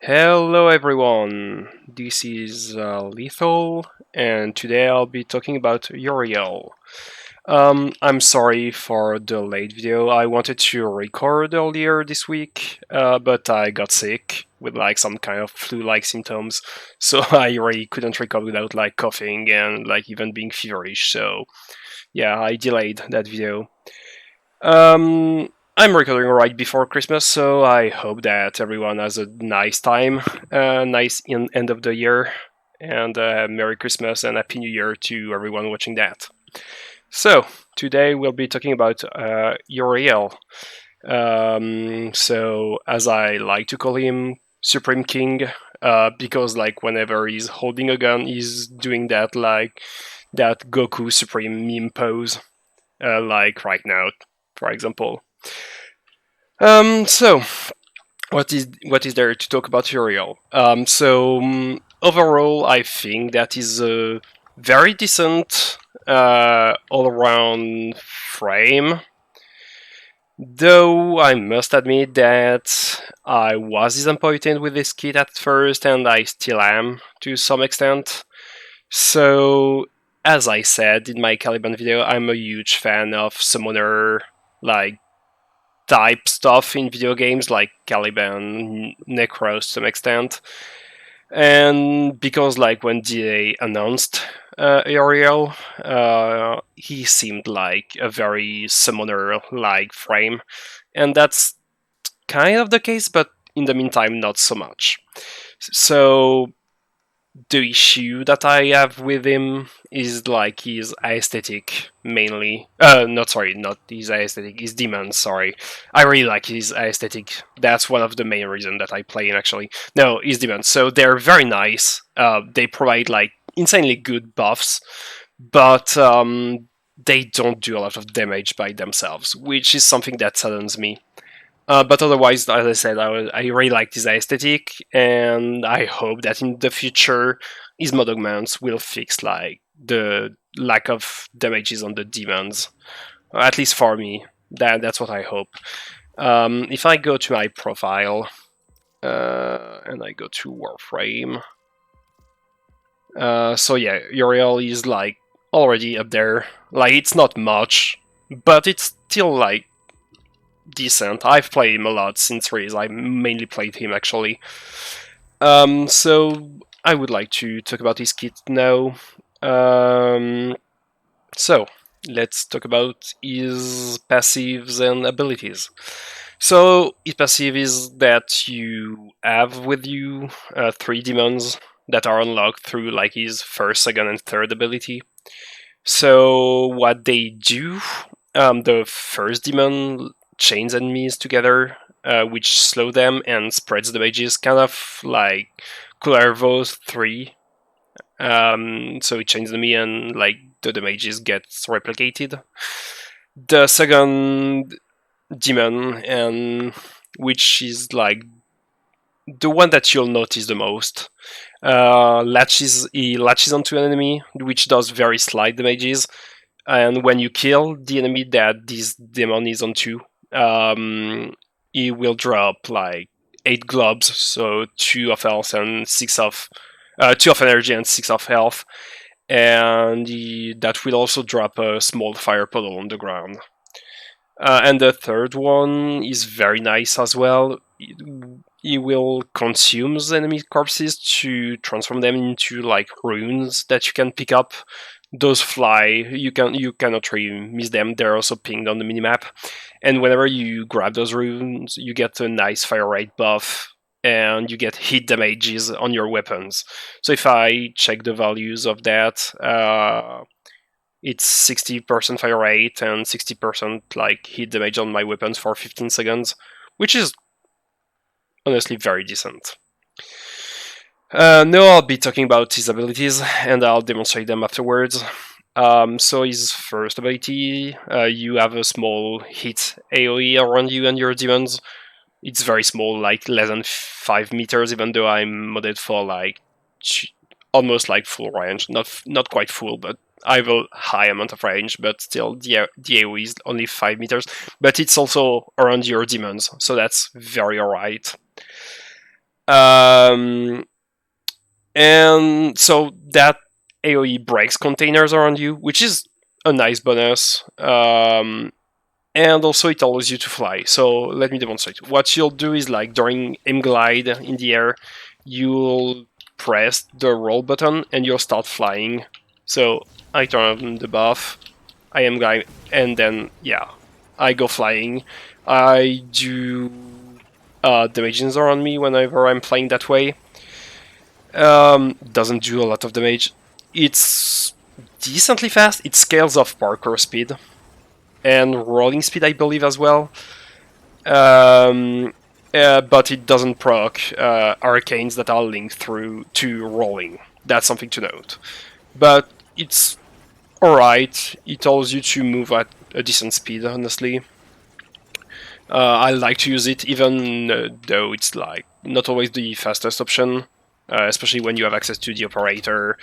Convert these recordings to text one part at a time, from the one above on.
Hello everyone, this is Lethal, and today I'll be talking about Uriel. I'm sorry for the late video. I wanted to record earlier this week, but I got sick with like some kind of flu-like symptoms, so I really couldn't record without like coughing and like even being feverish. So yeah, I delayed that video. Um, I'm recording right before Christmas, so I hope that everyone has a nice time, nice end of the year, and Merry Christmas and Happy New Year to everyone watching that. So, today we'll be talking about Uriel. So, as I like to call him, Supreme King, because like whenever he's holding a gun, he's doing that Goku Supreme meme pose, like right now, for example. So what is there to talk about Uriel? Overall, I think that is a very decent all-around frame. Though I must admit that I was disappointed with this kit at first, and I still am to some extent. So, as I said in my Caliban video, I'm a huge fan of summoner like type stuff in video games like Caliban, Necros to some extent. And because like when DA announced Uriel, he seemed like a very summoner-like frame, and that's kind of the case, but in the meantime, not so much. So the issue that I have with him is like his aesthetic mainly. Not his aesthetic, his demons, sorry. I really like his aesthetic. That's one of the main reasons that I play him actually. No, his demons. So they're very nice. They provide like insanely good buffs, but they don't do a lot of damage by themselves, which is something that saddens me. But otherwise, as I said, I really like his aesthetic, and I hope that in the future, his mod augments will fix like the lack of damages on the demons. At least for me, that's what I hope. If I go to my profile and I go to Warframe, so yeah, Uriel is like already up there. Like it's not much, but it's still like decent. I've played him a lot since Raise. I mainly played him actually. So I would like to talk about his kit now. So let's talk about his passives and abilities. So his passive is that you have with you 3 demons that are unlocked through like his first, second, and third ability. So what they do, the first demon chains enemies together, which slow them and spreads the damages, kind of like Cuervo's 3. So it chains enemy and like the damages gets replicated. The second demon, and which is like the one that you'll notice the most, he latches onto an enemy, which does very slight damages, and when you kill the enemy that this demon is onto, he will drop like 8 globs, so 2 of health and 6 of 2 of energy and 6 of health, and that will also drop a small fire puddle on the ground. And the third one is very nice as well. He will consume enemy corpses to transform them into like runes that you can pick up. Those fly. You cannot really miss them. They're also pinged on the minimap. And whenever you grab those runes, you get a nice fire rate buff, and you get hit damages on your weapons. So if I check the values of that, it's 60% fire rate and 60% like hit damage on my weapons for 15 seconds, which is honestly very decent. Now I'll be talking about his abilities, and I'll demonstrate them afterwards. So his first ability, you have a small hit AoE around you and your demons. It's very small, like less than 5 meters, even though I'm modded for like almost like full range. Not quite full, but I have a high amount of range, but still the AoE is only 5 meters. But it's also around your demons, so that's very alright. And so that AoE breaks containers around you, which is a nice bonus. And also it allows you to fly. So let me demonstrate. What you'll do is, like, during aim glide in the air, you'll press the roll button and you'll start flying. So I turn on the buff, I am glide, and then yeah, I go flying. I do damages around me whenever I'm flying that way. Doesn't do a lot of damage. It's decently fast. It scales off parkour speed and rolling speed, I believe, as well. But it doesn't proc arcanes that are linked through to rolling. That's something to note. But it's alright. It allows you to move at a decent speed, honestly. I like to use it, even though it's like not always the fastest option, especially when you have access to the operator,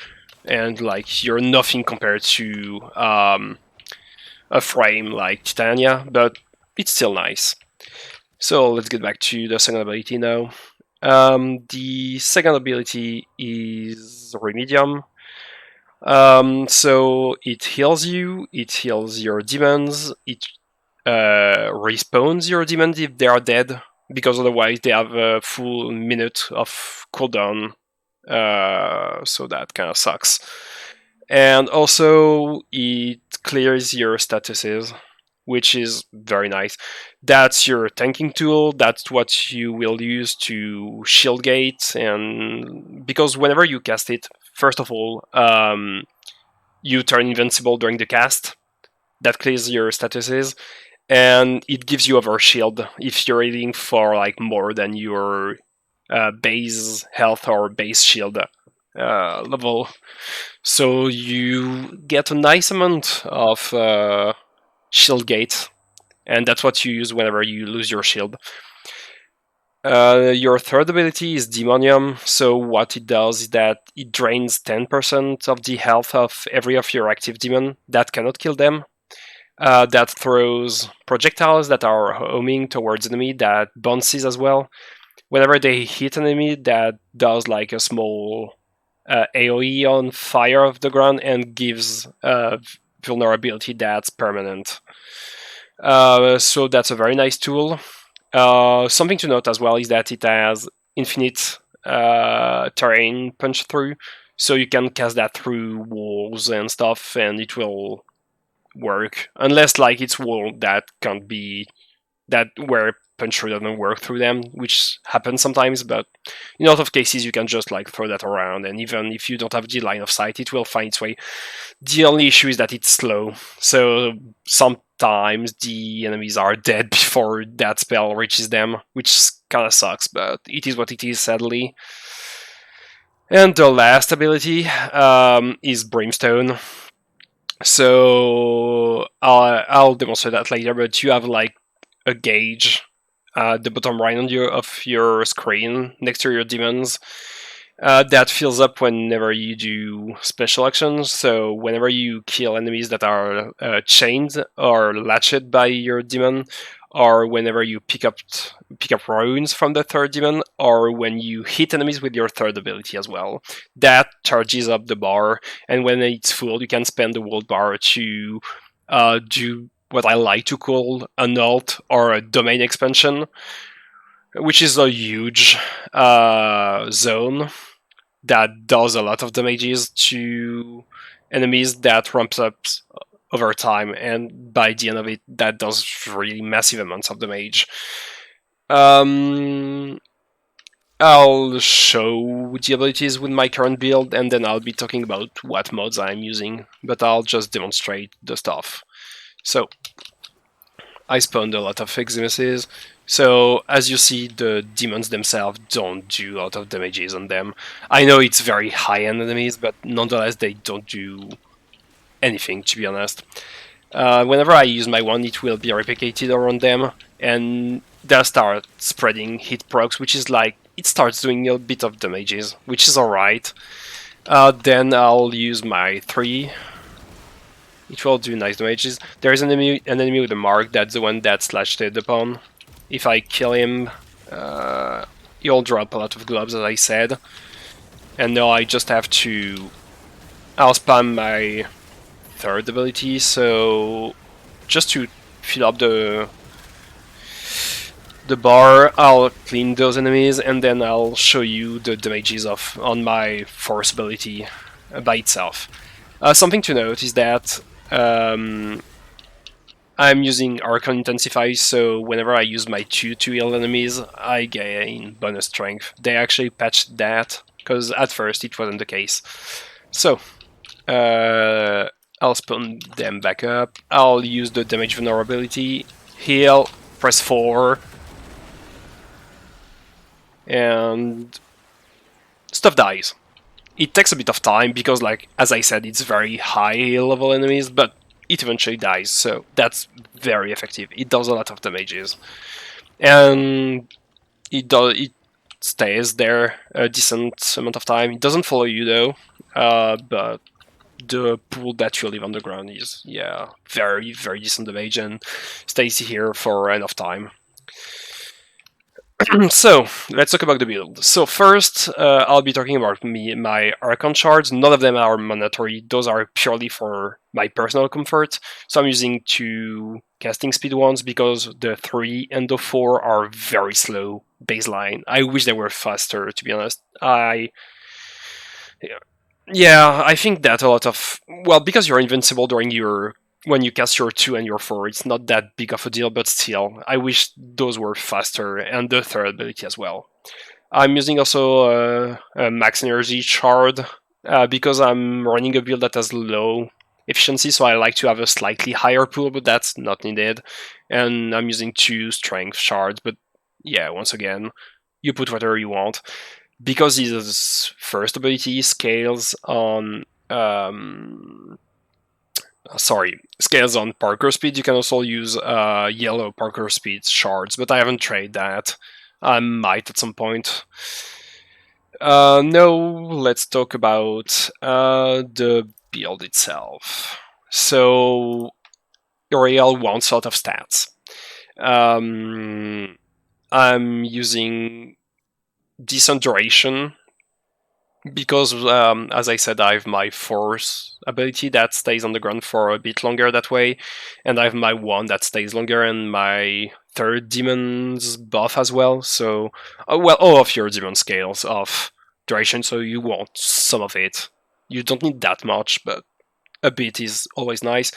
and like you're nothing compared to a frame like Titania, but it's still nice. So let's get back to the second ability now. The second ability is Remedium. So it heals you, it heals your demons, it respawns your demons if they are dead, because otherwise they have a full minute of cooldown, so that kind of sucks. And also it clears your statuses, which is very nice. That's your tanking tool, that's what you will use to shield gate, and because whenever you cast it, first of all, you turn invincible during the cast. That clears your statuses, and it gives you over shield if you're aiming for like more than your base health or base shield level. So you get a nice amount of shield gate, and that's what you use whenever you lose your shield. Your third ability is Demonium. So what it does is that it drains 10% of the health of every of your active demon that cannot kill them. That throws projectiles that are homing towards enemy, that bounces as well. Whenever they hit an enemy, that does like a small AoE on fire of the ground and gives vulnerability that's permanent. So that's a very nice tool. Something to note as well is that it has infinite terrain punch through, so you can cast that through walls and stuff, and it will work, unless like it's wall that can't be that where punch through doesn't work through them, which happens sometimes. But in a lot of cases, you can just like throw that around, and even if you don't have the line of sight, it will find its way. The only issue is that it's slow, so sometimes the enemies are dead before that spell reaches them, which kind of sucks, but it is what it is, sadly. And the last ability is Brimstone. So I'll demonstrate that later, but you have like a gauge at the bottom right of your screen next to your demons that fills up whenever you do special actions. So whenever you kill enemies that are chained or latched by your demon, or whenever you pick up runes from the third demon, or when you hit enemies with your third ability as well, that charges up the bar, and when it's full, you can spend the world bar to do what I like to call an alt or a domain expansion, which is a huge zone that does a lot of damages to enemies that ramps up over time, and by the end of it, that does really massive amounts of damage. I'll show the abilities with my current build, and then I'll be talking about what mods I'm using, but I'll just demonstrate the stuff. So, I spawned a lot of Eximuses. So, as you see, the demons themselves don't do a lot of damages on them. I know it's very high-end enemies, but nonetheless, they don't do anything, to be honest. Whenever I use my one, it will be replicated around them, and they'll start spreading hit procs, which is like, it starts doing a bit of damages, which is alright. Then I'll use my 3. It will do nice damages. There is an enemy with a mark, that's the one that's slashed upon. If I kill him, You'll drop a lot of globs, as I said. And now I just have to... I'll spam my third ability, so just to fill up the bar, I'll clean those enemies, and then I'll show you the damages on my fourth ability by itself. Something to note is that I'm using Arcane Intensify, so whenever I use my 2 to heal enemies, I gain bonus strength. They actually patched that, because at first it wasn't the case. So, I'll spawn them back up. I'll use the damage vulnerability, heal, press 4, and stuff dies. It takes a bit of time because, like, as I said, it's very high level enemies, but it eventually dies, so that's very effective. It does a lot of damages. And it stays there a decent amount of time. It doesn't follow you though, but the pool that you leave on the ground is, yeah, very, very decent damage and stays here for enough time. So, let's talk about the build. So first, I'll be talking about my Archon shards. None of them are mandatory. Those are purely for my personal comfort. So I'm using 2 casting speed ones because the 3 and the 4 are very slow baseline. I wish they were faster, to be honest. Yeah, I think that a lot of... Well, because you're invincible when you cast your 2 and your 4, it's not that big of a deal, but still, I wish those were faster, and the third ability as well. I'm using also a max energy shard, because I'm running a build that has low efficiency, so I like to have a slightly higher pool, but that's not needed. And I'm using 2 strength shards, but yeah, once again, you put whatever you want. Because his first ability scales on scales on Parker speed, you can also use yellow Parker speed shards, but I haven't tried that. I might at some point. Now let's talk about the build itself. So Uriel wants a lot of stats. I'm using decent duration because, as I said, I have my force ability that stays on the ground for a bit longer that way, and I have my 1 that stays longer, and my third demon's buff as well. So, well, all of your demon scales of duration, so you want some of it. You don't need that much, but a bit is always nice.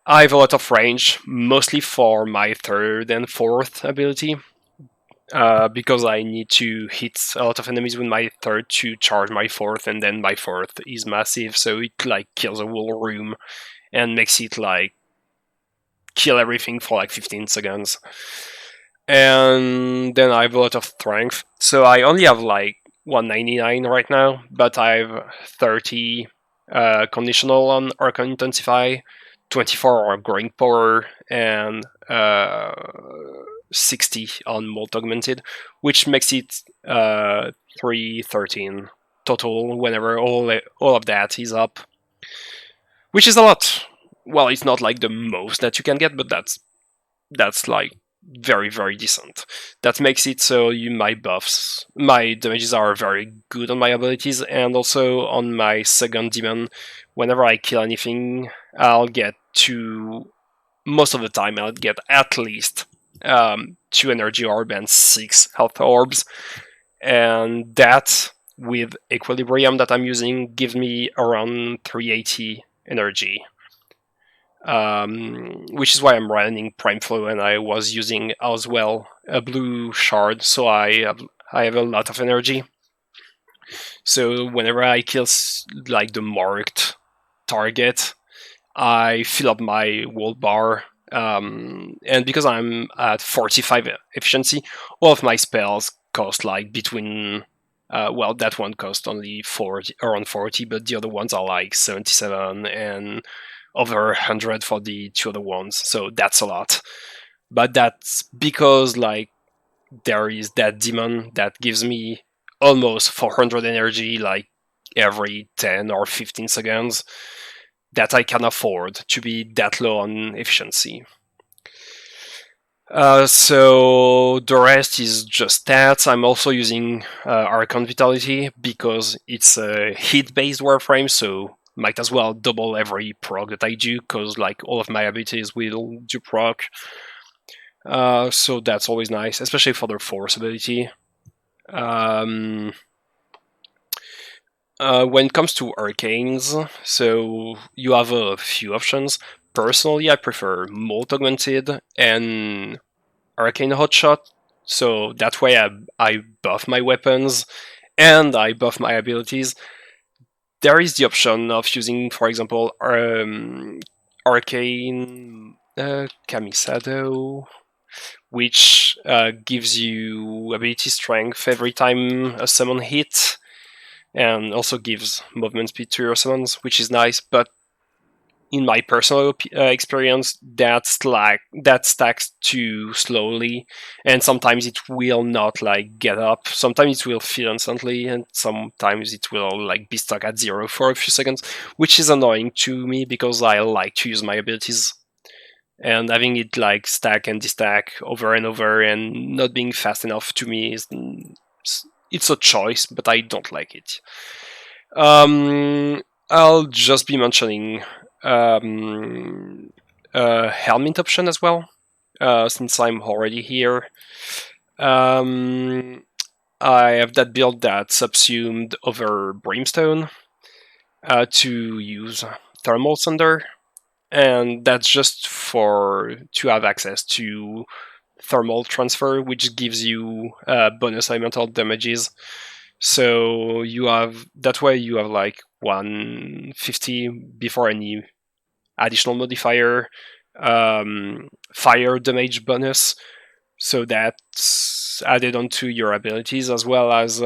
I have a lot of range, mostly for my third and fourth ability. Because I need to hit a lot of enemies with my third to charge my fourth, and then my fourth is massive, so it like kills a whole room and makes it like kill everything for like 15 seconds. And then I have a lot of strength, so I only have like 199 right now, but I have 30 conditional on Arcane Intensify, 24 on Growing Power, and 60 on Molt Augmented, which makes it 313 total whenever all of that is up. Which is a lot. Well, it's not like the most that you can get, but that's like very, very decent. That makes it so my damages are very good on my abilities, and also on my second demon, whenever I kill anything, most of the time I'll get at least 2 energy orbs and 6 health orbs, and that with equilibrium that I'm using gives me around 380 energy, which is why I'm running Prime Flow, and I was using as well a blue shard, so I have a lot of energy. So whenever I kill like the marked target, I fill up my wall bar. And because I'm at 45 efficiency, all of my spells cost like between that one cost only around 40, but the other ones are like 77 and over 100 for the 2 other ones, so that's a lot. But that's because like there is that demon that gives me almost 400 energy like every 10 or 15 seconds, that I can afford to be that low on efficiency. So the rest is just stats. I'm also using Arcane Vitality because it's a hit-based Warframe, so might as well double every proc that I do, because like all of my abilities will do proc. So that's always nice, especially for the Force ability. When it comes to Arcanes, so you have a few options. Personally, I prefer Molt Augmented and Arcane Hotshot, so that way I buff my weapons and I buff my abilities. There is the option of using, for example, Arcane Kamisado, which gives you ability strength every time a summon hits, and also gives movement speed to your summons, which is nice. But in my personal experience, that stacks too slowly, and sometimes it will not like get up. Sometimes it will fill instantly, and sometimes it will like be stuck at 0 for a few seconds, which is annoying to me because I like to use my abilities. And having it like stack and destack over and over and not being fast enough to me is it's a choice, but I don't like it. I'll just be mentioning Helminth option as well, since I'm already here. I have that build that's subsumed over Brimstone to use Thermal Thunder, and that's just for to have access to Thermal Transfer, which gives you bonus elemental damages. So you have that way you have like 150 before any additional modifier, fire damage bonus. So that's added onto your abilities as well as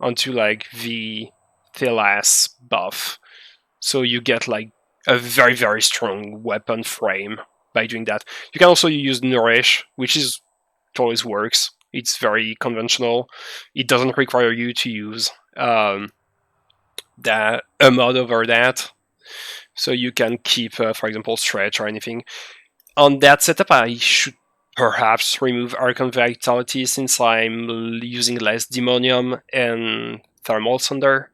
onto like the Thelas buff. So you get like a very very strong weapon frame by doing that. You can also use Nourish, which is it always works. It's very conventional. It doesn't require you to use that a mod over that, so you can keep, for example, stretch or anything. On that setup, I should perhaps remove Arcane Vitality since I'm using less Demonium and Thermal Thunder.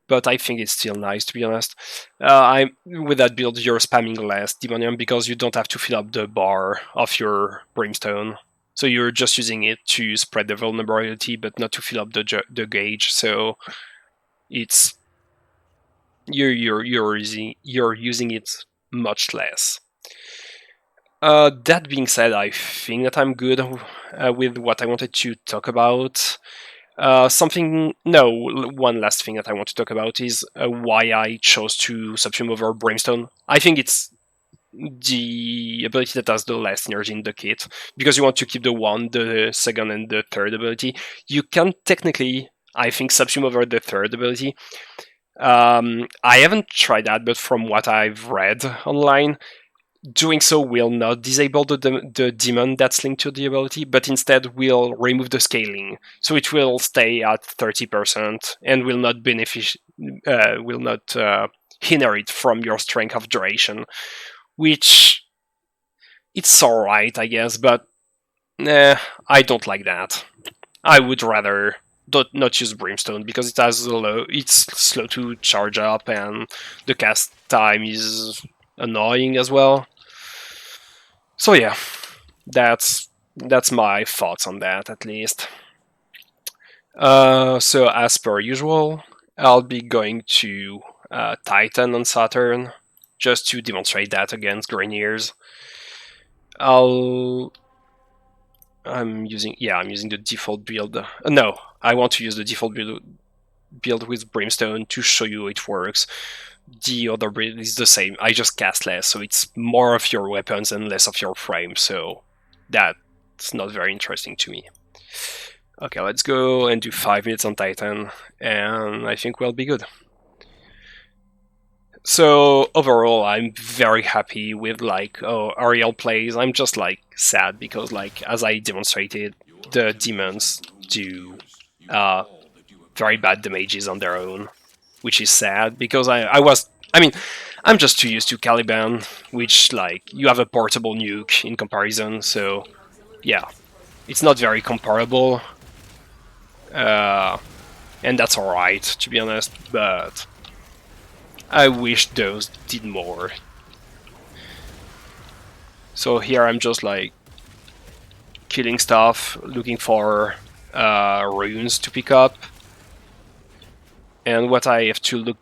But I think it's still nice, to be honest. I with that build, you're spamming less Demonium because you don't have to fill up the bar of your Brimstone. So you're just using it to spread the vulnerability, but not to fill up the gauge. So it's you're using it much less. That being said, I think that I'm good with what I wanted to talk about. One last thing that I want to talk about is why I chose to subsume over Brimstone. I think it's the ability that has the less energy in the kit, because you want to keep the second, and the third ability. You can technically, I think, subsume over the third ability. I haven't tried that, but from what I've read online, doing so will not disable the demon that's linked to the ability, but instead will remove the scaling, so it will stay at 30% and will not inherit from your strength of duration, which it's alright, I guess, but I don't like that. I would rather not use Brimstone because it's slow to charge up, and the cast time is annoying as well. So yeah, that's my thoughts on that, at least. So as per usual, I'll be going to Titan on Saturn just to demonstrate that against Greniers. I'm using the default build. No, I want to use the default build with Brimstone to show you it works. The other build is the same. I just cast less, so it's more of your weapons and less of your frame. So that's not very interesting to me. Okay, let's go and do 5 minutes on Titan, and I think we'll be good. So overall, I'm very happy with Uriel plays. I'm just sad because as I demonstrated, the demons do very bad damages on their own, which is sad because I'm just too used to Caliban, which you have a portable nuke in comparison, so yeah, it's not very comparable, and that's alright, to be honest, but I wish those did more. So here I'm just like killing stuff, looking for runes to pick up, and what I have to look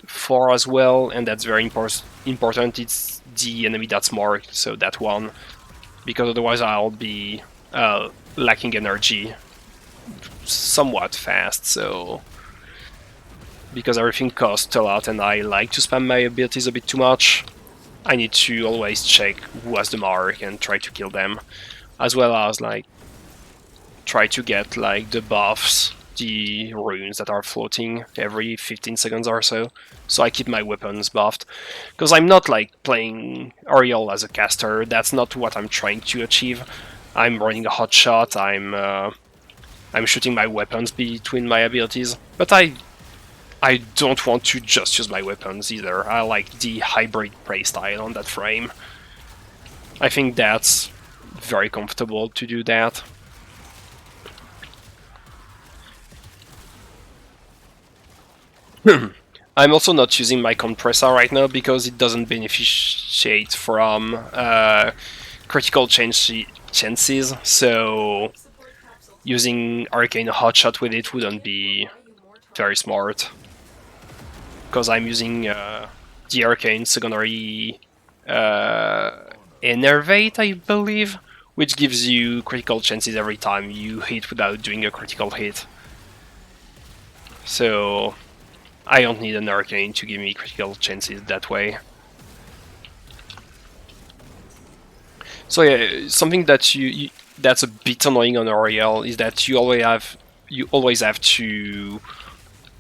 for as well, and that's very important, it's the enemy that's marked, so that one, because otherwise I'll be lacking energy somewhat fast, so because everything costs a lot and I like to spam my abilities a bit too much, I need to always check who has the mark and try to kill them, as well as like try to get like the buffs, the runes that are floating every 15 seconds or so, so I keep my weapons buffed, because I'm not like playing Uriel as a caster, that's not what I'm trying to achieve. I'm running a hot shot, I'm shooting my weapons between my abilities, but I don't want to just use my weapons either. I like the hybrid playstyle on that frame. I think that's very comfortable to do that. I'm also not using my compressor right now because it doesn't beneficiate from critical chances, so using Arcane Hotshot with it wouldn't be very smart. Because I'm using the Arcane secondary Enervate, I believe, which gives you critical chances every time you hit without doing a critical hit. So I don't need an Arcane to give me critical chances that way. So yeah, something that that's a bit annoying on Uriel is that you always have to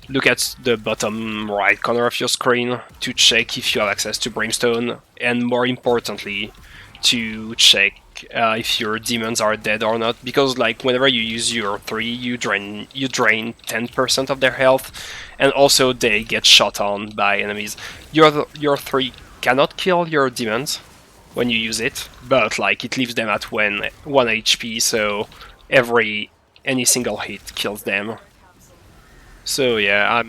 look at the bottom right corner of your screen to check if you have access to Brimstone, and more importantly, to check if your demons are dead or not. Because like whenever you use your 3, you drain 10% of their health, and also they get shot on by enemies. Your 3 cannot kill your demons when you use it, but like it leaves them at 1 HP, so any single hit kills them. So yeah, I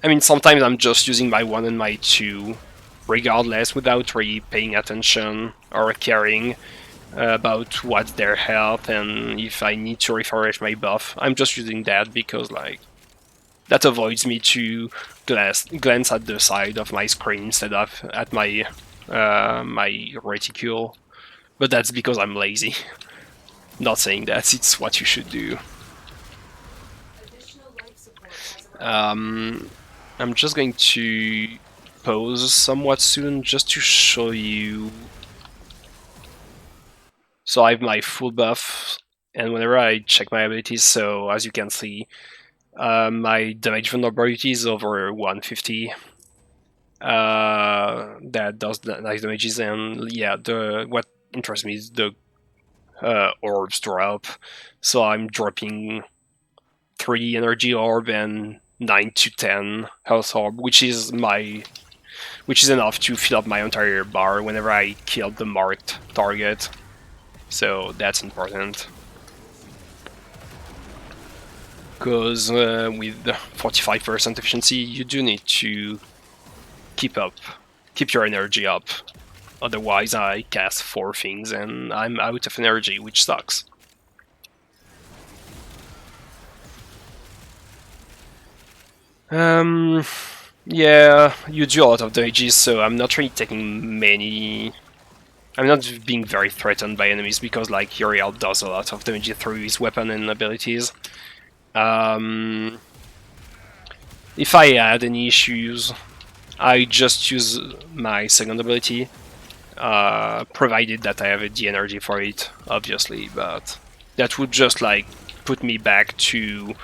mean, sometimes I'm just using my 1 and my 2, regardless, without really paying attention or caring about what's their health and if I need to refresh my buff. I'm just using that because like that avoids me to glance at the side of my screen instead of at my my reticule. But that's because I'm lazy. Not saying that it's what you should do. I'm just going to pause somewhat soon just to show you. So I have my full buff, and whenever I check my abilities, so as you can see, my damage vulnerability is over 150. That does nice damages, and yeah, what interests me is the orbs drop. So I'm dropping 3 energy orb and 9 to 10 health orb, which is enough to fill up my entire bar whenever I kill the marked target. So that's important. Because with 45% efficiency, you do need to keep your energy up. Otherwise, I cast 4 things and I'm out of energy, which sucks. Yeah, you do a lot of damages, so I'm not really taking many. I'm not being very threatened by enemies because, like, Uriel does a lot of damage through his weapon and abilities. If I had any issues, I just use my second ability, provided that I have the energy for it, obviously. But that would just like put me back to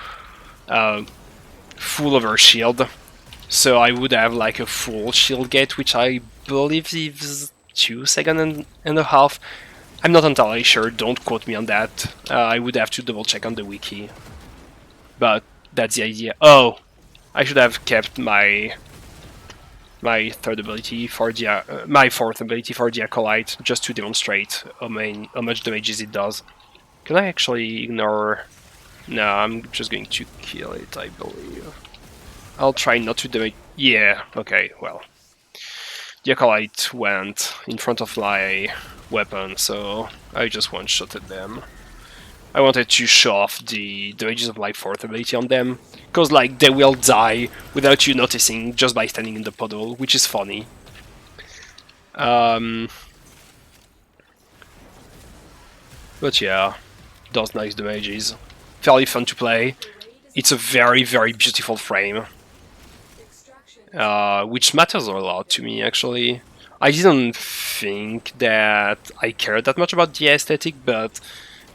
full over shield. So I would have like a full shield gate, which I believe is 2 seconds and a half. I'm not entirely sure, don't quote me on that. I would have to double check on the wiki. But that's the idea. Oh, I should have kept my my third ability for the my fourth ability for the Acolyte, just to demonstrate how much damages it does. Can I actually ignore? No, I'm just going to kill it, I believe. I'll try not to damage. Yeah, okay, well. The Acolyte went in front of my weapon, so I just one-shotted them. I wanted to show off the damages of my fourth ability on them, because like they will die without you noticing just by standing in the puddle, which is funny. But yeah, does nice damages. Fairly fun to play. It's a very, very beautiful frame, which matters a lot to me actually. I didn't think that I cared that much about the aesthetic, but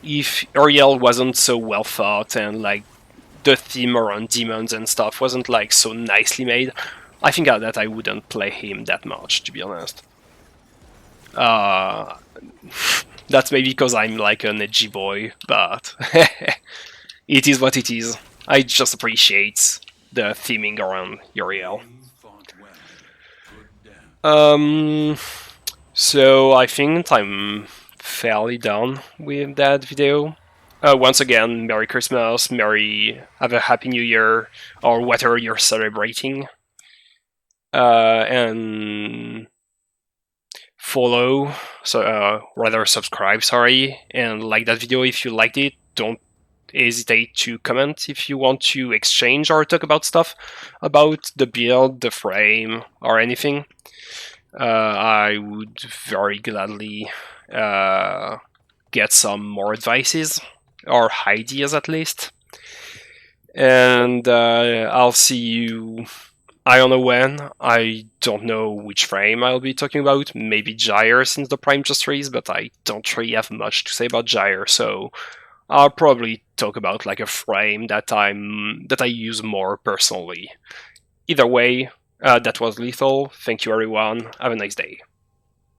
if Uriel wasn't so well thought and like the theme around demons and stuff wasn't like so nicely made, I think that I wouldn't play him that much, to be honest. That's maybe because I'm like an edgy boy, but it is what it is. I just appreciate the theming around Uriel. So I think I'm fairly done with that video. Once again, Merry Christmas, have a Happy New Year, or whatever you're celebrating. And follow, so rather subscribe, sorry, and like that video if you liked it. Don't hesitate to comment if you want to exchange or talk about stuff about the build, the frame, or anything. I would very gladly get some more advices, or ideas at least. And I'll see you, I don't know when, I don't know which frame I'll be talking about, maybe Gyre since the Prime just released, but I don't really have much to say about Gyre, so I'll probably talk about like a frame that I use more personally. Either way, that was Lethal. Thank you everyone, have a nice day.